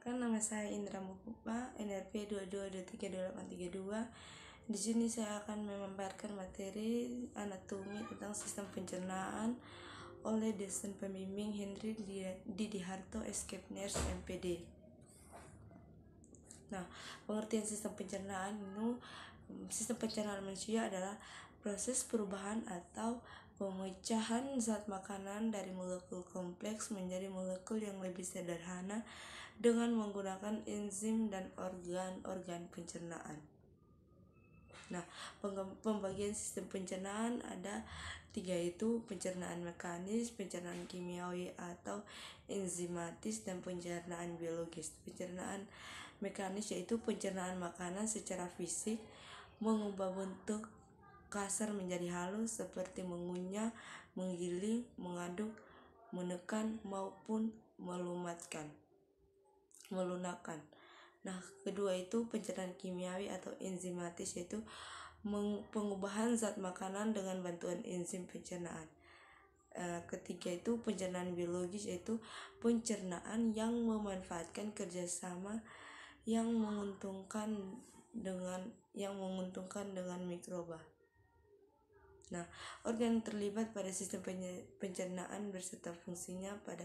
Perkenalkan, nama saya Indra Mupupa, NRP 22232832. Di sini saya akan memaparkan materi anatomi tentang sistem pencernaan oleh dosen pembimbing Hendrik Didiharto, Escape Nurse, MPD. Nah, pengertian sistem pencernaan itu, sistem pencernaan manusia adalah proses perubahan atau pemecahan zat makanan dari molekul kompleks menjadi molekul yang lebih sederhana dengan menggunakan enzim dan organ-organ pencernaan. Nah, pembagian sistem pencernaan ada 3, yaitu pencernaan mekanis, pencernaan kimiawi atau enzimatis, dan pencernaan biologis. Pencernaan mekanis yaitu pencernaan makanan secara fisik, mengubah bentuk kasar menjadi halus seperti mengunyah, menggiling, mengaduk, menekan maupun melunakkan. Nah, kedua itu pencernaan kimiawi atau enzimatis, yaitu pengubahan zat makanan dengan bantuan enzim pencernaan. Ketiga itu pencernaan biologis, yaitu pencernaan yang memanfaatkan kerjasama yang menguntungkan dengan mikroba. Nah, organ terlibat pada sistem pencernaan berserta fungsinya pada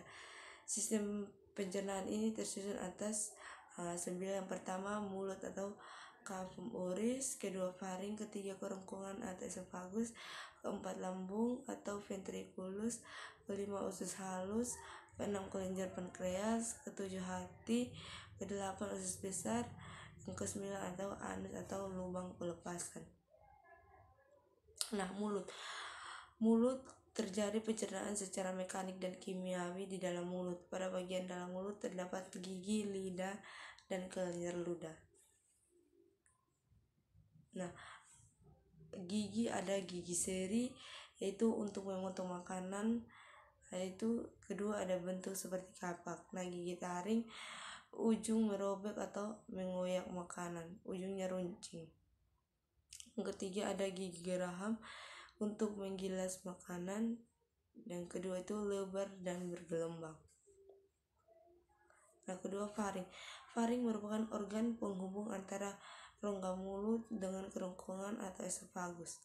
sistem pencernaan ini tersusun atas 9. Yang pertama, mulut atau cavum oris, kedua faring, ketiga kerongkongan atau esophagus, keempat lambung atau ventriculus, kelima usus halus, keenam kelenjar pankreas, ketujuh hati, kedelapan usus besar, yang ke-9 atau anus atau lubang pelepasan. Nah, mulut terjadi pencernaan secara mekanik dan kimiawi di dalam mulut. Pada bagian dalam mulut terdapat gigi, lidah, dan kelenjar ludah. Nah, gigi ada gigi seri, yaitu untuk memotong makanan, yaitu kedua ada bentuk seperti kapak. Nah, gigi taring ujung merobek atau mengoyak makanan, ujungnya runcing. Yang ketiga ada gigi geraham untuk menggilas makanan. Yang kedua itu lebar dan bergelombang. Nah, kedua faring. Faring merupakan organ penghubung antara rongga mulut dengan kerongkongan atau esophagus.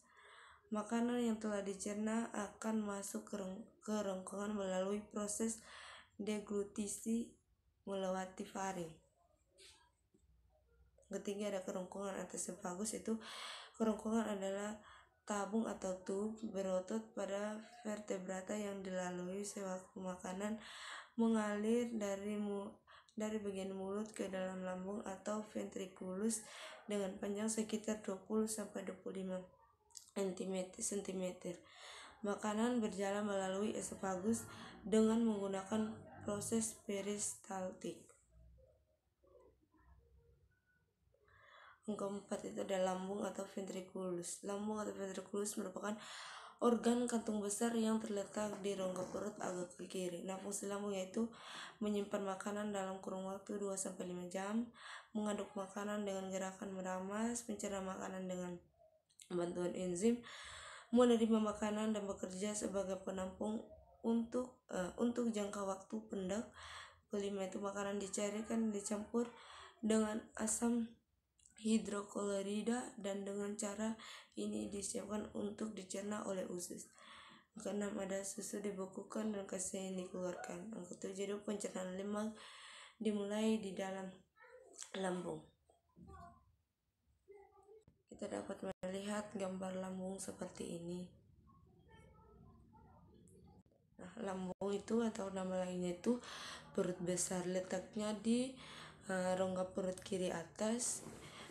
Makanan yang telah dicerna akan masuk ke kerongkongan melalui proses deglutisi melewati faring. Ketiga ada kerongkongan atau esophagus, itu kerongkongan adalah tabung atau tube berotot pada vertebrata yang dilalui sewaktu makanan mengalir dari bagian mulut ke dalam lambung atau ventriculus dengan panjang sekitar 20-25 cm. Makanan berjalan melalui esophagus dengan menggunakan proses peristaltik. Yang keempat itu ada lambung atau ventriculus. Lambung atau ventriculus merupakan organ kantung besar yang terletak di rongga perut agak ke kiri. Nah, fungsi lambung yaitu menyimpan makanan dalam kurun waktu 2-5 jam, mengaduk makanan dengan gerakan meramas, mencerna makanan dengan bantuan enzim, menerima makanan dan bekerja sebagai penampung untuk jangka waktu pendek. Kelima itu makanan dicairkan, dicampur dengan asam hidroklorida dan dengan cara ini disiapkan untuk dicerna oleh usus. Keenam ada susu dibekukan dan kasein dikeluarkan. Yang ketujuh itu pencernaan lemak dimulai di dalam lambung. Kita dapat melihat gambar lambung seperti ini. Nah, lambung itu atau nama lainnya itu perut besar, letaknya di rongga perut kiri atas.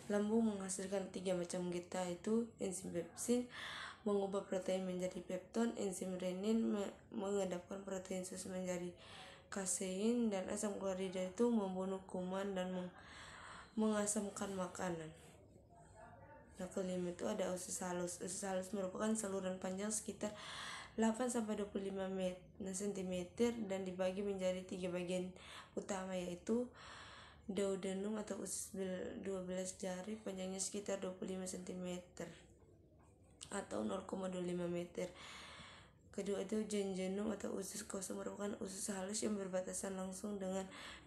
Lambung menghasilkan 3 macam getah, itu enzim pepsin mengubah protein menjadi pepton, enzim renin mengedapkan protein sus menjadi kasein, dan asam klorida itu membunuh kuman dan mengasamkan makanan. Nah, kelima itu ada usus halus. Usus halus merupakan saluran panjang sekitar 8-25 cm dan dibagi menjadi 3 bagian utama, yaitu duodenum atau usus 12 jari, panjangnya sekitar 25 cm atau 0,25 meter. Kedua itu jejunum atau usus kosong, merupakan usus halus yang berbatasan langsung dengan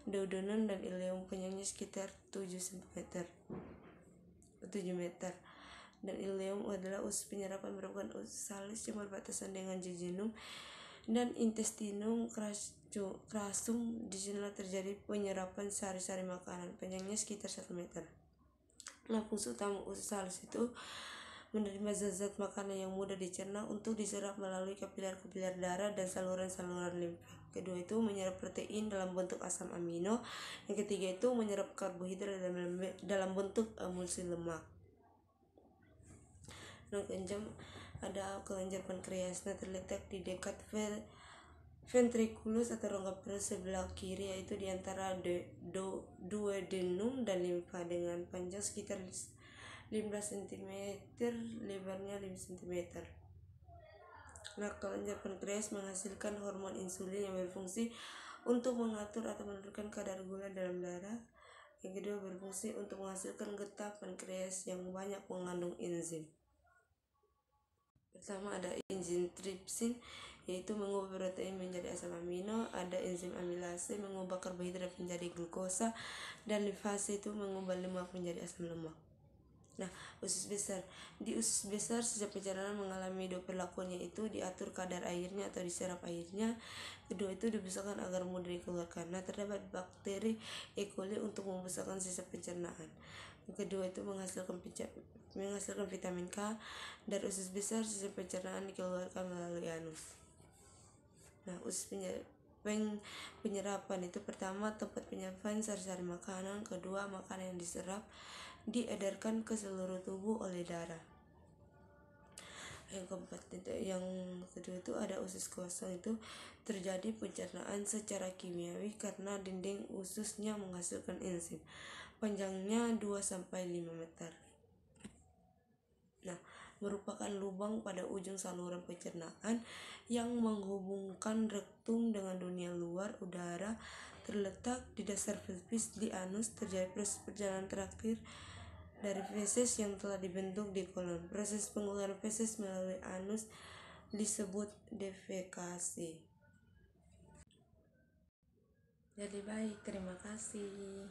duodenum dan ileum. Panjangnya sekitar 7 meter. Dan ileum adalah usus penyerapan merupakan usus halus yang berbatasan dengan jejunum dan intestinum crassum. Di sinilah terjadi penyerapan sari-sari makanan. Panjangnya sekitar 1 meter. Nah, fungsi utama usus halus itu menerima zat-zat makanan yang mudah dicerna untuk diserap melalui kapiler-kapiler darah dan saluran-saluran limfa. Kedua itu menyerap protein dalam bentuk asam amino. Yang ketiga itu menyerap karbohidrat dalam bentuk emulsi lemak. Nah, ada kelenjar pankreas. Nah, terletak di dekat ventriculus atau rongga perut sebelah kiri, yaitu di antara duodenum dan limfa, dengan panjang sekitar 15 cm, lebarnya 5 cm. Nah, kelenjar pankreas menghasilkan hormon insulin yang berfungsi untuk mengatur atau menurunkan kadar gula dalam darah. Yang kedua, berfungsi untuk menghasilkan getah pankreas yang banyak mengandung enzim. Pertama ada enzim tripsin, yaitu mengubah protein menjadi asam amino. Ada enzim amilase mengubah karbohidrat menjadi glukosa, dan lipase itu mengubah lemak menjadi asam lemak. Nah, usus besar. Di usus besar sejak pencernaan mengalami dua perlakuan, yaitu diatur kadar airnya atau diserap airnya. Kedua itu dibesarkan agar mudah dikeluarkan. Nah, terdapat bakteri E. coli untuk membesarkan sisa pencernaan. Kedua itu menghasilkan vitamin K. Dari usus besar sisa pencernaan dikeluarkan melalui anus. Nah, usus penyerapan itu pertama tempat penyerapan sari-sari makanan. Kedua, makanan yang diserap diedarkan ke seluruh tubuh oleh darah. Yang kedua itu ada usus kosong. Itu terjadi pencernaan secara kimiawi karena dinding ususnya menghasilkan enzim. Panjangnya 2-5 meter. Nah, merupakan lubang pada ujung saluran pencernaan yang menghubungkan rektum dengan dunia luar udara. Terletak di dasar pelvis di anus. Terjadi proses perjalanan terakhir dari feses yang telah dibentuk di kolon. Proses pengeluaran feses melalui anus disebut defekasi. Jadi baik, terima kasih.